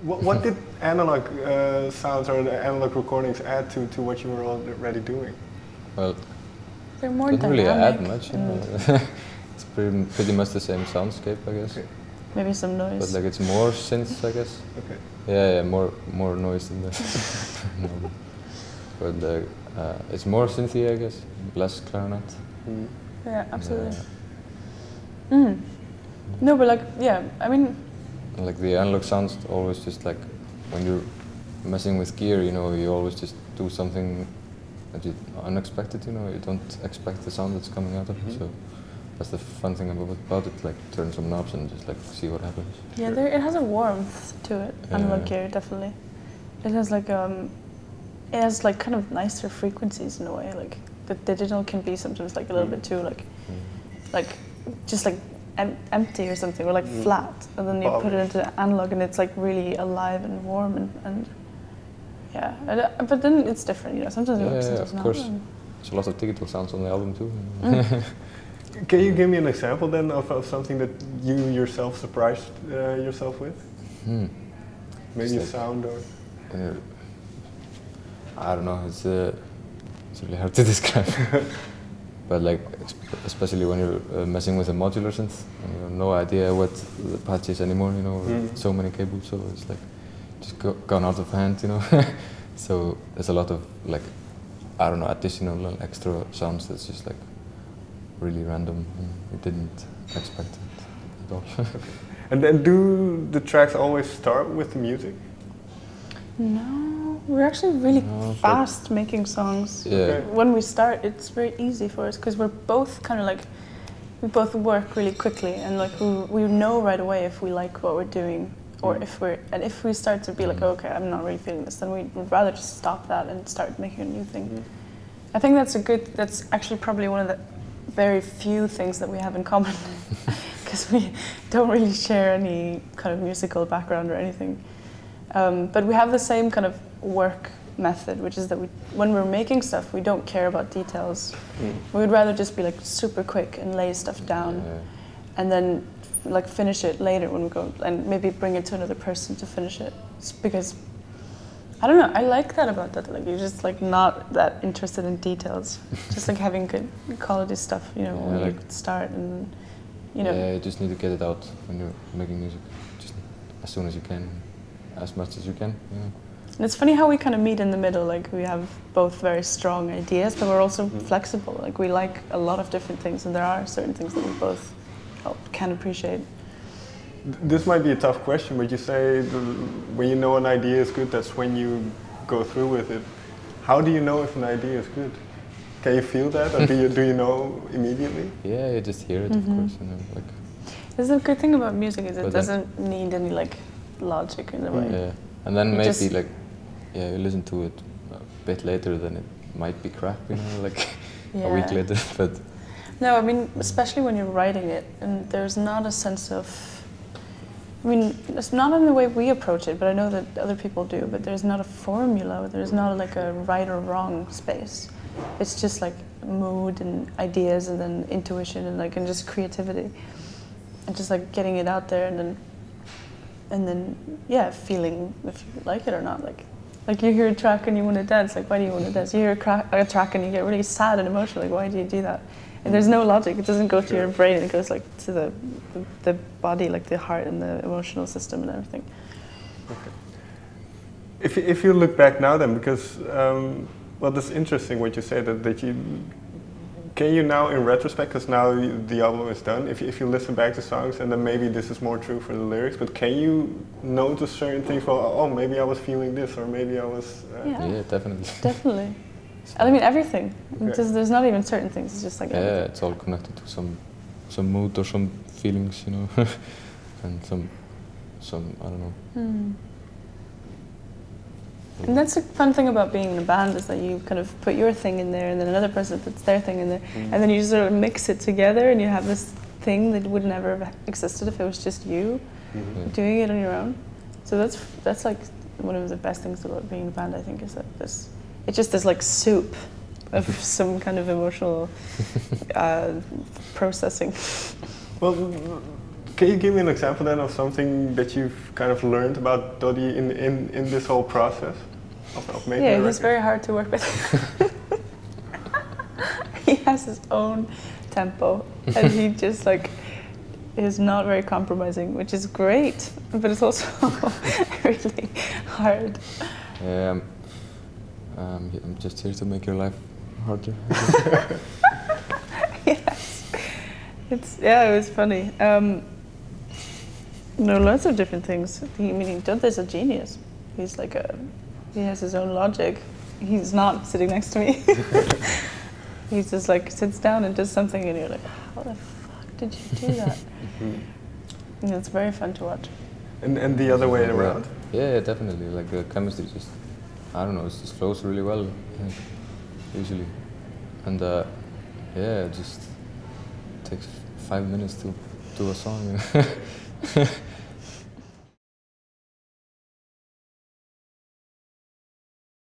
What did analog sounds or the analog recordings add to what you were already doing? Well, they're more doesn't dynamic. really add much. You know? It's pretty much the same soundscape, I guess. Okay. Maybe some noise. But like it's more synths, I guess. Okay. Yeah, more noise than that. No. But it's more synthy, I guess. Less clarinet. Mm. Yeah, absolutely. No, but like, yeah, I mean. Like the analog sounds always just like when you're messing with gear, you know, you always just do something that you unexpected. You know, you don't expect the sound that's coming out of it. So that's the fun thing about it. Like turn some knobs and just like see what happens. Yeah, it has a warmth to it. Analog gear, definitely. It has like kind of nicer frequencies in a way. Like the digital can be sometimes like a little bit too like just like empty or something, or like flat, and then you put it into analog and it's like really alive and warm and yeah. But then it's different, you know. Sometimes it works, sometimes of not. course. There's a lot of digital sounds on the album too. Can you give me an example then of something that you yourself surprised yourself with? Maybe a sound or. I don't know. It's really hard to describe. But like, especially when you're messing with a modular synth, and you have no idea what the patch is anymore, you know, so many cables, so it's like just gone out of hand, you know. So there's a lot of like, I don't know, additional extra sounds that's just like really random. You didn't expect it at all. And then do the tracks always start with the music? No, we're actually really fast making songs. Yeah. Okay. When we start, it's very easy for us because we're both kind of like, we both work really quickly, and like we know right away if we like what we're doing, or if we start to be like, okay, I'm not really feeling this, then we'd rather just stop that and start making a new thing. I think that's actually probably one of the very few things that we have in common, because we don't really share any kind of musical background or anything. But we have the same kind of work method, which is that when we're making stuff, we don't care about details. We would rather just be like super quick and lay stuff down, and then like finish it later when we go, and maybe bring it to another person to finish it. It's because I don't know, I like that about that. Like you're just like not that interested in details, just like having good quality stuff, you know, when you start, and you know. Yeah, you just need to get it out when you're making music, just as soon as you can. As much as you can, you know. And it's funny how we kind of meet in the middle. Like we have both very strong ideas, but we're also flexible. Like we like a lot of different things, and there are certain things that we both can appreciate. This might be a tough question, but you say when you know an idea is good, that's when you go through with it. How do you know if an idea is good? Can you feel that, or do you know immediately? Yeah, you just hear it, of course. You know, like. This is the good thing about music, is it doesn't need any like logic in a way. Yeah, and then maybe like, you listen to it a bit later, then it might be crap, you know, like a week later. But no, I mean, especially when you're writing it, and there's not a sense of. I mean, it's not in the way we approach it, but I know that other people do. But there's not a formula. There's not like a right or wrong space. It's just like mood and ideas, and then intuition, and just creativity, and just like getting it out there, and then feeling if you like it or not. Like you hear a track and you want to dance. Like, why do you want to dance? You hear a track and you get really sad and emotional. Like, why do you do that? And there's no logic. It doesn't go to your brain. It goes like to the body, like the heart and the emotional system and everything. Okay. If you look back now, then, because well, that's interesting what you say, that you. Can you now, in retrospect, because now the album is done, if you listen back to songs, and then maybe this is more true for the lyrics, but can you notice certain things? Well, oh, maybe I was feeling this, or maybe I was. Yeah, definitely. Definitely. I mean, everything. Okay. There's not even certain things. It's just like everything. It's all connected to some mood or some feelings, you know, and some I don't know. And that's the fun thing about being in a band, is that you kind of put your thing in there, and then another person puts their thing in there, and then you sort of mix it together, and you have this thing that would never have existed if it was just you doing it on your own. So that's like one of the best things about being in a band, I think, is that it's just this like soup of some kind of emotional processing. Well, Can you give me an example then of something that you've kind of learned about Doggy in this whole process of making? Yeah, he's very hard to work with. He has his own tempo, and he just like is not very compromising, which is great, but it's also really hard. Yeah, I'm just here to make your life harder. Yes, it was funny. Lots of different things. Jófríður's a genius. He's like he has his own logic. He's not sitting next to me. He's just like sits down and does something, and you're like, how the fuck did you do that? And it's very fun to watch. And the other way around? Yeah, definitely. Like the chemistry just, I don't know, it just flows really well, I think, usually. And yeah, it just takes 5 minutes to do a song.